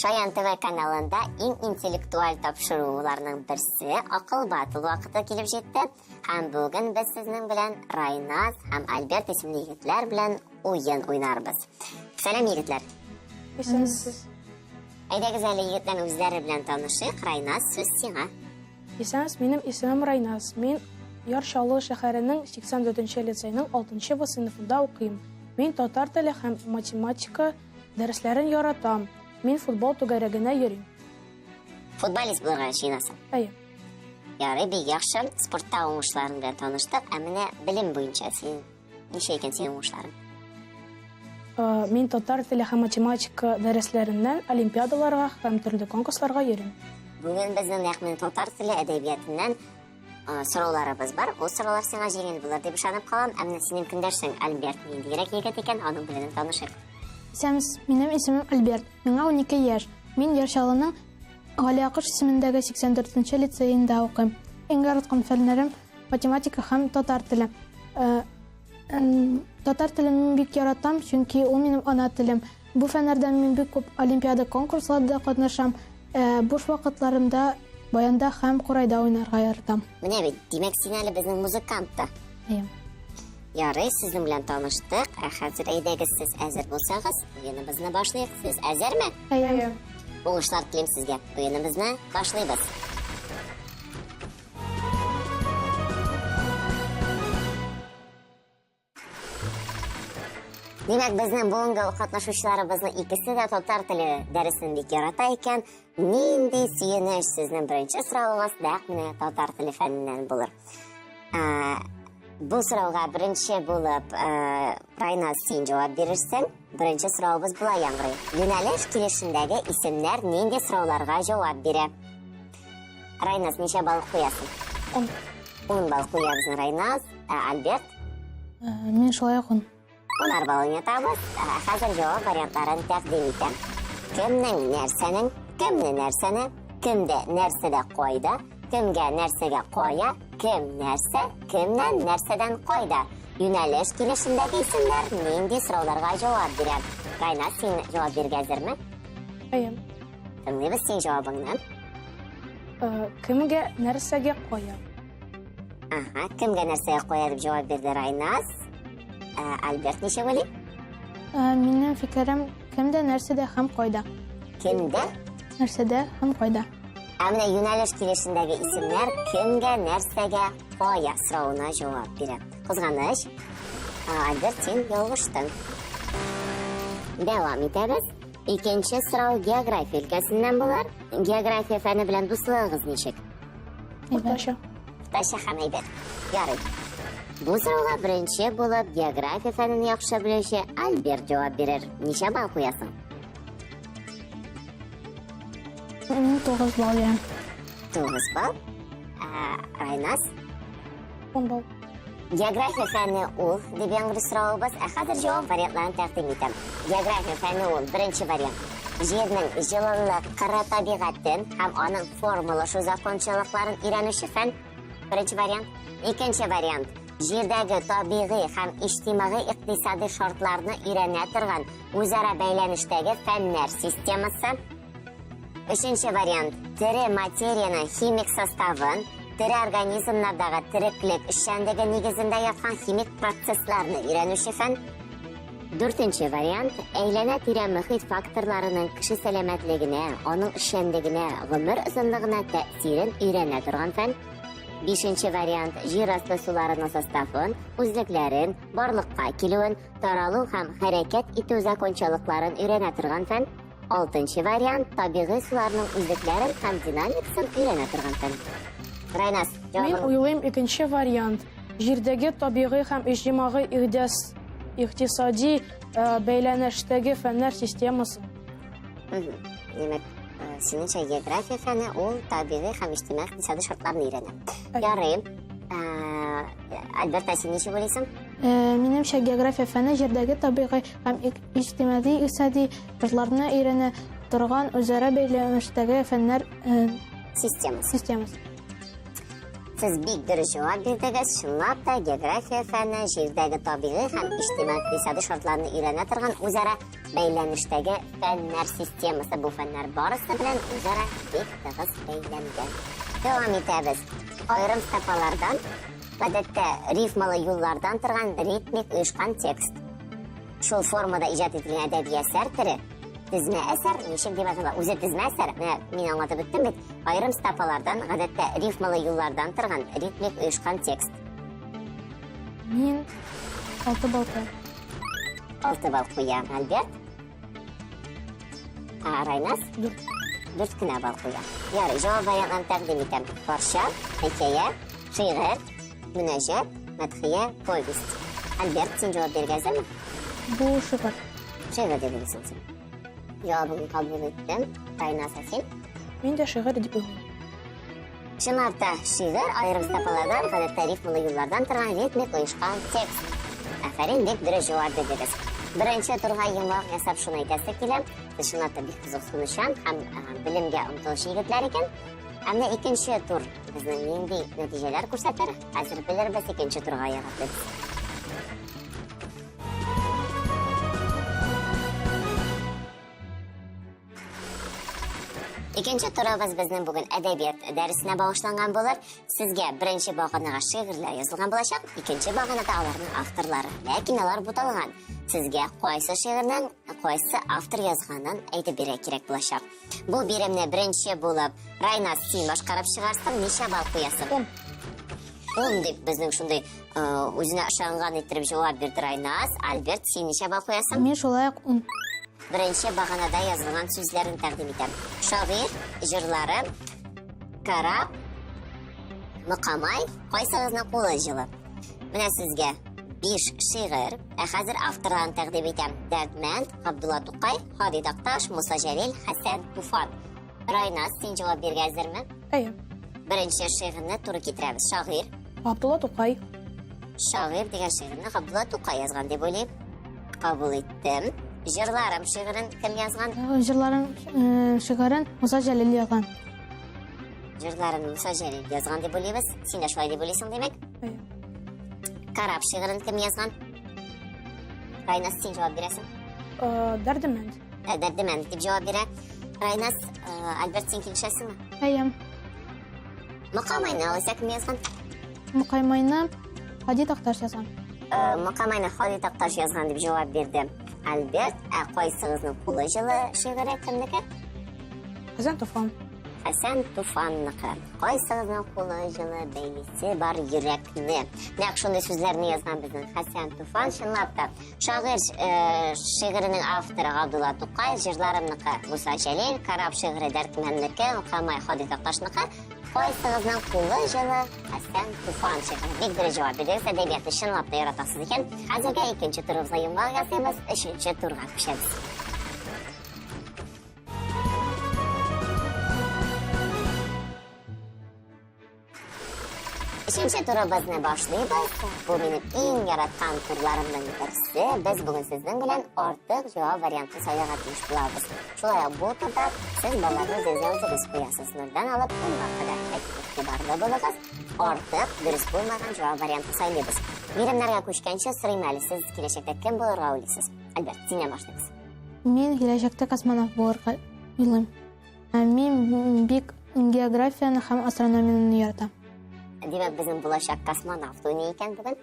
Шаян ТВ каналында иң интеллектуаль тапшыруларның берсе акыл батыл вакыты килеп җитте. Һәм бүген без сезнең белән Райназ һәм Альберт исемле егетләр белән уен уйнарбыз. Сәлам егетләр. Исәнсез. Әйдәгез әле егетләр үзләре белән танышыйк. Райназ, сүз сиңа. Исәнсез, минем исемем Райназ. Мин Яршалы шәһәренең 84-нче лицейның 6-нчы сыйныфында укыйм. Мин татар теле һәм математика дәресләрен яратам. Мин футбол түгәрәгенә йөрим. Футболист булырга җыенасың. Әйе. Ярый, бик яхшы. Спортта уңышларың белән таныштык. Ә менә белем буенча син ничә икән синең уңышларың? Мин татар теле һәм математика дәресләреннән олимпиадаларга һәм төрле конкурсларга йөрим. Бүген безнең нәкъ татар теле әдәбиятыннан сорауларыбыз бар. Ул сораулар сиңа җиңел булыр дип ышанып калам. Ә менә синең көндәшең Альберт ниндирәк егет икән, аның белән танышыйк. Исәнсез, минем исемем Альберт. Миңа 12 яшь. Мин Яршалының Галиакыш исемендәге 84-нче лицейында укыйм. Иң яраткан фәннәрем математика һәм татар теле. Татар телен мин бик яратам, чөнки ул минем ана телем. Бу фәннәрдән мин бик күп олимпиада конкурсларда катнашам. Буш вакытларымда баянда һәм курайда уйнарга яратам. Менә бит, димәк син әле безнең музыкант та. Ярый, сезнең белән таныштык. Хәзер әйдәгез сез әзер булсагыз, уеныбызны башлыйк. Сез әзерме? Әйе. Уңышлар телим сезгә. Уеныбызны башлыйбыз. Димәк, безнең бүгенге катнашучыларыбызның икесе дә татар теле дәресен бик ярата икән. Нинди сөенеч сезнең беренче соравыгыз нәкъ менә татар теле фәненнән булыр. Бу сорауга беренче булып Райназ син җавап бирерсең. Беренче сораубыз була яңгырый. Юнәлеш килешендәге исемнәр нинди сорауларга җавап бирә? Райназ, ничә балл куясың? 10 балл куябыз Райназ. Альберт? Мин шулай укыйм. 10 балл уйнатабыз. Хәзер җавап вариантларын тәкъдим итәм. Кемнең нәрсәнең, кемне нәрсәне, кемдә нәрсәдә кайда, кемгә нәрсәгә кая, кем нәрсә, кемнән нәрсәдән кайда. Юнәлеш килешендәге исемнәр нинди сорауларга җавап бирә? Райназ, син җавап бирергә әзерме? Әйе. Тыңлыйбыз син җавабыңны. Кемгә нәрсәгә кая? Кемгә нәрсәгә кая дип җавап бирде Райназ. Альберт ничә уйлый? Минем фикерем кемдә нәрсәдә һәм кайда. Кемдә? Нәрсәдә һәм кайда. Ә менә юнәлеш килешендәге исемнәр кемгә нәрсәгә кая соравына җавап бирә. Кызганыч. Альберт, син ялгыштың. Дәвам итәбез. Икенче сорау география өлкәсеннән булыр. География фәне белән дуслыгыгыз ничек? Уртача. Уртача һәм әйбәт. Ярый. Бу сорауга беренче булып география фәнен яхшы белүче Альберт җавап бирер. Ничә балл куясың? Мин 9 балл бирәм. 9 балл. Райназ? 10 балл. География фәне ул дип яңгыр соравыбыз. Хәзер җавап вариантларын тәкъдим итәм. География фәне ул беренче вариант. Җирнең җылылык, кыры табигатен һәм аның формалашу закончалыкларын өйрәнүче фән. Беренче вариант. Икенче вариант. Җирдәге табигый һәм иҗтимагый икътисади шартларны өйрәнә торган үзара бәйләнештәге фәннәр системасы. Өченче вариант. Тере материяның химик составын, тере организмнардагы тереклек эшчәнлеге нигезендә яткан химик процессларны өйрәнүче фән. Дүртенче вариант. Әйләнә-тирә мөхит факторларының кеше сәламәтлегенә, аның эшчәнлегенә, гомер озынлыгына тәэсирен өйрәнә торган фән. Бишенче вариант. Җир асты суларының составын, үзлекләрен, барлыкка килүен, таралу һәм хәрәкәт итү закончалыкларын өйрәнә торган фән. Алтынчы вариант. Табигый суларның үзлекләрен һәм динамикасын өйрәнә торган фән. Райназ, Мин уйлыйм икенче вариант. Җирдәге табигый һәм иҗтимагый икътисади бәйләнештәге фәннәр системасы. Димәк, синеңчә география фәне ул табигый һәм иҗтимагый икътисади шартларны өйрәнә. Ярый. Альберт, син ничек уйлыйсың? Минемчә география фәне җирдәге табигый һәм иҗтимагый икътисади шартларны өйрәнә торган үзара бәйләнештәге фәннәр Системасы. Siz bik dürüst cevap berdiniz. Şunlap da geografiya fəni, jirdəgi tabiği həm ictimai iqtisadi şartlarını öyrənə turğan o'zaro bəylənishdəgi fənlər sistemasi bu fənlər barisi bilan o'zaro bek tig'iz bəylangan. Davom etamiz. Ayrim safalardan odatda ritmli yo'llardan turgan ritmik uyushgan tekst. Shu formada ijod etilgan adabiy asar turi tizma asar, nishib demasam, o'zi tizma asar. Men anlatib o'tdim bit. Ayrim safalardan odatda ritmli yo'llardan turgan ritmik uyushgan tekst. Men 6 ball qo'yaman. 6 ball qo'yam, Albert. Raynas? 4 kina ball qo'yam. Ya'ni javob variantlarini taqdim etaman. Porsha, hikoya, she'r, munajat, madhiya, povest. Albert, sen javob bergansanmi? Bu she'r. She'r deb bilasan sen. Javobimni qabul etdim. Raynas, sen? Men de she'r deb o'ylayman. Shunlarda she'r ayrim safalardan odatda ritmli yo'llardan turgan ritmik uyushgan tekst. Afarin deb durust javob berdingiz. Birinchi turga yumaloq yasab shuni aytasiz kelam. Siz shunlarda bir qiziqsinisham ham bilimga umtilish yigitlar ekan. Hamda ikkinchi tur bizning nendek natijalar ko'rsatar. Hozir bilamiz ikkinchi turga yaratdik. İkinci turimiz bizning bugun adabiyot darsine bag'ishlangan bo'lar. Sizga birinchi pog'onaga she'rlar yozilgan bo'lacak, ikkinchi pog'onada ularning avtorlari va kinolar butalgan. Sizga qaysi she'rdan, qaysi avtor yozganidan aytib berish kerak bo'lacak. Bu birimni birinchi bo'lib Raynas sen boshqarib chiqarsan, necha ball qo'yasiz? 10 deb bizning shunday o'zini ishongan ettirib javob berdi Raynas. Albert, sen necha ball qo'yasan? Men shulay 10. Birinchi bag'anada yozilgan so'zlarni taqdim etaman. Shoir, jurlari, qarab, muqamay, qaysigizni qo'li jili. Mana sizga 5 she'r, hozir avtorlarni taqdim etaman. Dardmand, Abdulla To'qay, Xolid Aqtosh, Musa Jalil, Hasan Tufan. Raynas, sen javob bergansizmi? Ayyo. Birinchi she'rni to'g'ri keltiramiz. Shoir, Abdulla To'qay. Shoir degan she'rni Abdulla To'qay yozgan deb o'ylayman. Qabul etdim. Jurlarim she'rin kim yozgan? Jurlarim she'rin Musa Jalil yozgan. Jurlarini Musa Jalil yozgan deb o'ylaymiz. Sen de shunday deb o'ylaysan demak. Ayyo. Qarab she'rin kim yozgan? Raynas, sen javob berasan. Dardimand. Dardimand deb javob beradi. Raynas, Albert, sen kelishasizmi? Ayam. Muqamayni olsa kim yozgan? Muqaymayni Xolid Aqtosh yozgan. Muqamayni Xolid Aqtosh yozgan deb javob berdi Albert. Qaysigizni qo'li jili she'ri kimniki? Hasan Tufan. Hasan Tufanniki. Qaysigizni qo'li jili baylisi bar yurakni. Naq shunday so'zlarni yozgan bizning Hasan Tufan. Shunlabda shoir she'rining avtori Abdulla To'qay, jurlarimniki Musa Jalil, qarab she'ri Dardmandniki, Muqamay Xolid Aqtoshniki. Qaysigizni qo'li jili Hasan Tufan she'ri. Bek javob berdingiz. Adabiyotni shunlabda yaratasiz ekan. Hozirga ikkinchi turimizga yumaloq yasaymiz, uchinchi turga tushamiz. Üçüncü turimizni boshlaymiz. Bu mening eng yaratgan turlarimdan birisi. Biz bugun sizning bilan ortiq javob variantini sayohatlash qilamiz. Shunday bu turda siz bolalarni o'zingiz qo'yasiz. Nurdan olib bunga qadar e'tiborli bo'lasiz. Ortiq durust bo'lmagan javob variantini saylaymiz. Birimlarga ko'chgancha siraymayli. Siz kelajakda kim bo'lishga o'ylaysiz? Albert, sendan boshlaymiz. Men kelajakda kosmonavt bo'lishga o'ylayman. Men bek geografiyani ham astronomiyani yarataman. Demak, bizim bo'lajak kosmonavt o'ynay ekan bugun.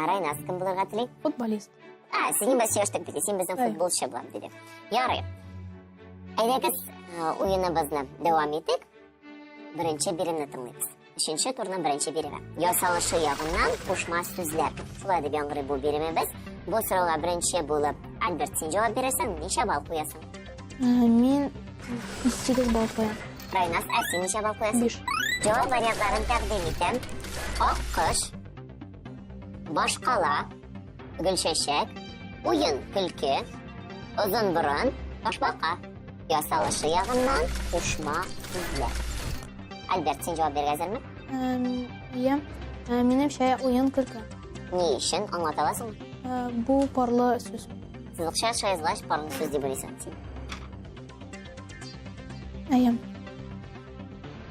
Raynas, kim bo'lishga tilaysiz? Futbolist. Senin biz yoshlik dedi. Sen bizning futbolchi bo'lam dedi. Ya'ni aytasiz, o'yinimizni davom etdik. Birinchi birimni tinglaymiz. Uchinchi turning birinchi birimi. Yosalishi yog'idan qo'shma so'zlar. Shulay deb yangri bu birimimiz. Bu so'rovga birinchi bo'lib Albert, sen javob berasan, necha ball qo'yasan? Men 8 ball qo'yaman. Raynas, sen necha ball qo'yasan? 5. Javob variantlarini taqdim etam. Oqqush, boshqala, gulchashak, o'yin kulki, uzun burun, boshbaqa. Yosalishi yog'idan qo'shma so'zlar. Albert, sen javob bergansizmi? Menimcha o'yin kulki. Ne ishing anglata olasizmi? Bu porli so'z. Siz o'xshash yozg'ash porli so'z deb o'ylaysan. Ayam.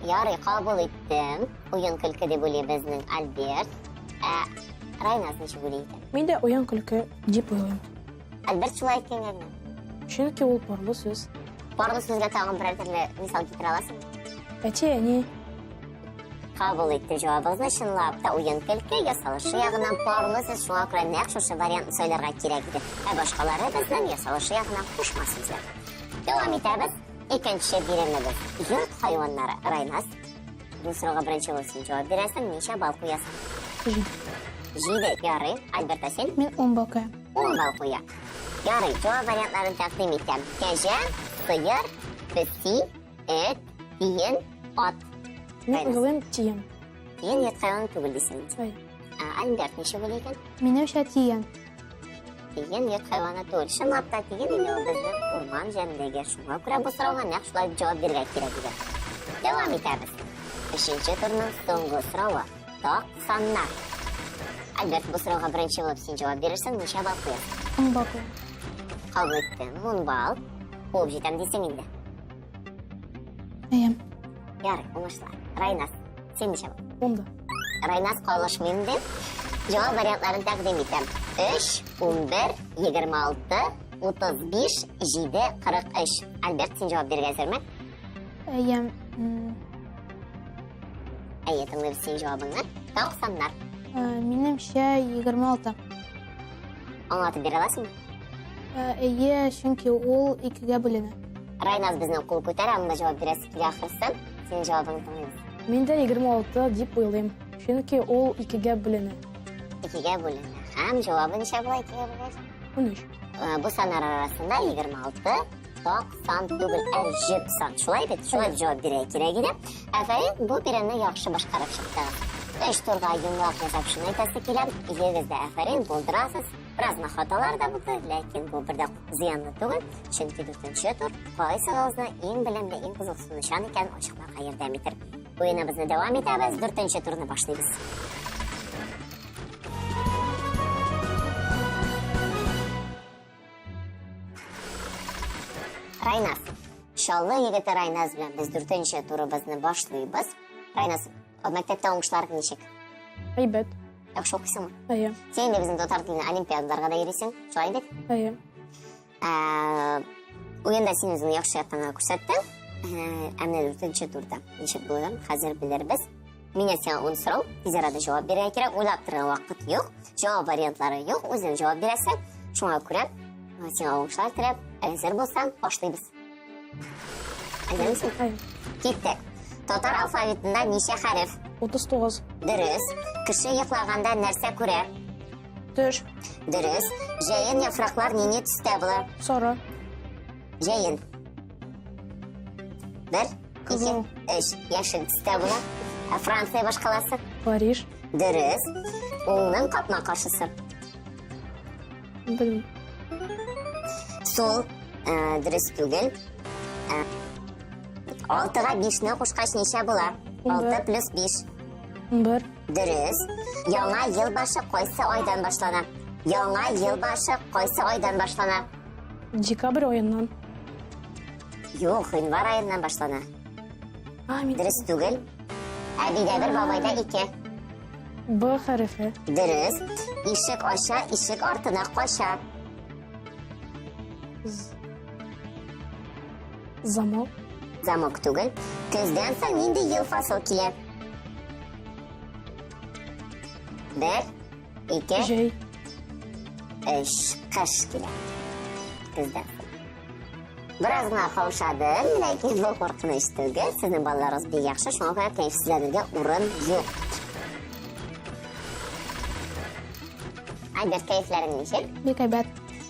Ярый, кабул иттем. Уен көлке дип уйлый безнең Альберт. Райназ ничек уйлый икән? Мин дә уен көлке дип уйлыйм. Альберт шулай әйткәнгә генә. Чөнки ул парлы сүз. Барлы сүзгә тагын берәр төрле мисал китерә аласыңмы? Әти-әни, Кабул итте җавабыгызны, чынлап та уен көлке ясалышы ягыннан парлы сүз, шуңа күрә нәкъ шушы вариантны сөйләргә кирәк иде. Башкалары безнең ясалышы ягыннан кушма сүзләр. Дәвам итәбез. Икенче биремебез. Йорт хайваннары. Райназ. Бу сорауга беренче булсын җавап бирәсең, ничә бал куясың? 7. 7. Ярый. Альберт, син? Мин 10 бал куям. 10 бал куя. Ярый. Җавап вариантларын тәкъдим итәм. Кәҗә, сыер, песи, эт, тиен, ат. Мин уйлыйм тиен. Тиен ет хайван түгел дисең. Ай, Альберт ничек уйлый икән? Минемчә тиен. Тиен ет хайваны түгел. Чынлап та тиен инде ул безнең урман җирендәге. Шуңа күрә бу сорауга нәкъ шулай җавап бирергә кирәк иде. Дәвам итәбез. 5-нче турның соңгы соравы. Токсаннар. Альберт, бу сорауга беренче булып син җавап бирерсең, ничә бал куясың? 10 бал куям. Кабул иттем, 10 бал. Куып җитәм дисең инде. Әйем. Ярый, уңышлар. Райназ, син ничә бал? 10. Райназ калышмыйм дип, җавап вариантларын тәкъдим итәм. 3, 11, 26, 35, 7, 43. Альберт, син җавап бирергә әзерме? Әйем. Әйе, тыңлыйбыз син җавабыңны. Токсаннар. Минемчә 26. Аңлатып бирә аласыңмы? Әйе, чөнки ул 2-гә бүленә. Райназ безнең кул күтәрә, анда җавап бирәсе килә ахырсын. Син җавабыңны тыңлыйбыз. Мин дә 26 дип уйлыйм. Чөнки ул 2-гә бүленә. 2-гә бүленә. Һәм җавабы ничә була 2-гә бүлгәч? 13. Бу саннар арасында 26, 90 түгел, 70. Шулай бит, шулай җавап бирә кирәк иде. Әфәин, бу биремне яхшы башкарып чыктыгыз. 3 турга йомлак ясап шуны әйтәсе килә. Игегез дә әфәрин, булдырасыз. Бераз хаталар да булды, ләкин бу бер дә зыянлы түгел. Чөнки 4-нче тур кайсыгызны иң белемле, иң кызыксынучан икән ачыкларга ярдәм итер. Уеныбызны дәвам итәбез, 4-нче турны башлыйбыз. Райназ. Шаллы егете Райназ белән без 4-нче турыбызны башлыйбыз. Райназ, мәктәптә уңышларың ничек? Әйбәт. Яхшы укыйсыңмы? Әйе. Сен дә безнең татар теленә олимпиадаларга да йөрисең, шулай бит? Әйе. Уенда син үзеңне яхшы яктан күрсәттең. Ә менә 4-нче турда ничек булыр? Хәзер белербез. Миңа сиңа 10 сорау, тиз арада җавап бирергә кирәк. Уйлап торырга вакыт юк. Җавап вариантлары юк. Үзең җавап бирәсең. Шуңа күрә сиңа уңышлар теләп, әзер булсаң, башлыйбыз. Әзермесең? Әйе. Киттек. Татар алфавитында ничә хәреф? 39. Дөрес. Кеше йоклаганда нәрсә күрә? Төш. Дөрес. Җәен яфраклар нинди төстә була? Сары. Җәен. 1, 2, Кызыл. 3. Яшел төстә була. Франция башкаласы? Париж. Дөрес. Уңның капма каршысы? Белмим. Сол. Дөрес түгел. 6-га 5-не кушкач ничә була? 6 плюс 5. 1. Дөрес. Яңа ел башы кайсы айдан башлана? Яңа ел башы кайсы айдан башлана? Декабрь аеннан. Юк, январь аеннан башлана. Мин Дөрес түгел. Әбидә 1, бабайда 2. Б хәрефе. Дөрес. Ишек ача, ишек артына кача. Замок. Замок түгел. Көздән соң нинди ел фасыл килә? 1, 2, Җәй. 3. Кыш килә. Көздән. Бераз гына каушадым, ләкин бу куркыныч түгел. Сезнең балаларыгыз бик яхшы, шуңа күрә кәефсезләнергә урын юк. Альберт, кәефләрең ничек? Бик әйбәт.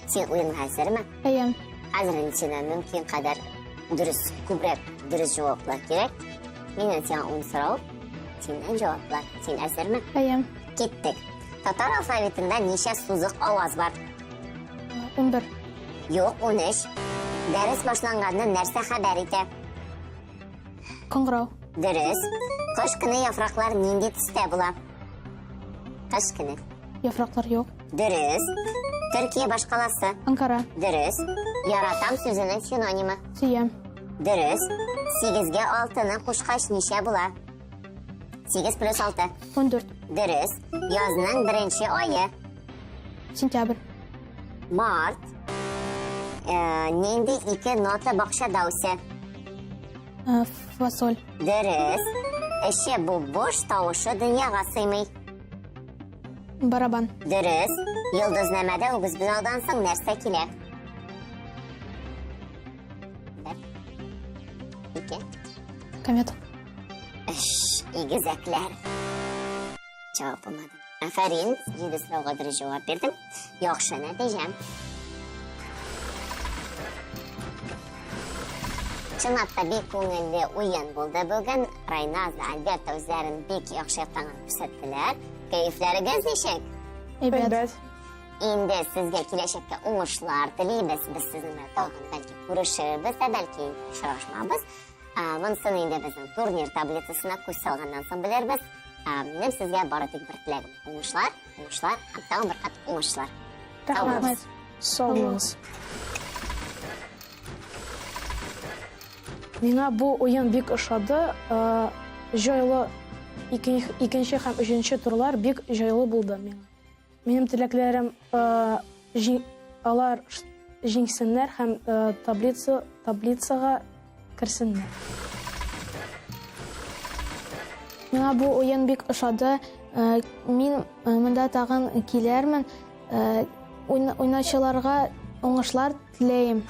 Син уенга әзерме? Әйем. Хәзер инде сиңа мөмкин кадәр дөрес, күбрәк дөрес җаваплар кирәк. Миннән сиңа 10 сорау, синнән җаваплар. Син әзерме? Әйем. Киттек. Татар алфавитында ничә сузык аваз бар? 11. Юк, 13. Дәрес башланганны нәрсә хәбәр итә? Кыңгырау. Дөрес. Кыш көне яфраклар нинди төстә була? Кыш көне. Яфраклар юк. Дөрес. Төркия башкаласы? Анкара. Дөрес. Яратам сүзенең синонимы? Сөям. Дөрес. 8-ге 6-ны кушкач ничә була? 8 плюс 6. 14. Дөрес. Язның беренче айы. Сентябрь. Март. Нинди 2 нота бакча даусы? Фасоль. Дөрес. Эше бу бош тавышы дөньяга сыймый. Барабан. Дөрес. Йолдызнамәдә үгез бинаудан соң нәрсә килә? 2. Комета. Игезәкләр. Җавап булмады. Афарин, 7 сорауга дөрес җавап бирдем. Яхшы нәтиҗә. Чынлап та бик күңелле уен булды бүген. Райназ да Альберт үзләрен бик яхшы яктан күрсәттеләр. Кәефләрегез ничек? Әйбәт. Инде сезгә киләчәккә уңышлар телибез. Без сезнең белән тагын бәлки күрешербез, бәлки очрашмабыз. Монысын инде безнең турнир таблицасына күз салганнан соң белербез. Минем сезгә бары тик бер теләгем. Уңышлар, һәм тагын бер кат уңышлар. Рәхмәт. Сау булыгыз. Миңа бу уен бик ошады. Җайлы икенче һәм өченче турлар бик җайлы булды миңа. Минем теләкләрем алар җиңсеннәр һәм таблицага керсеннәр. Миңа бу уен бик ошады. Мин монда тагын килермен. Уйнаучыларга уңышлар теләйм.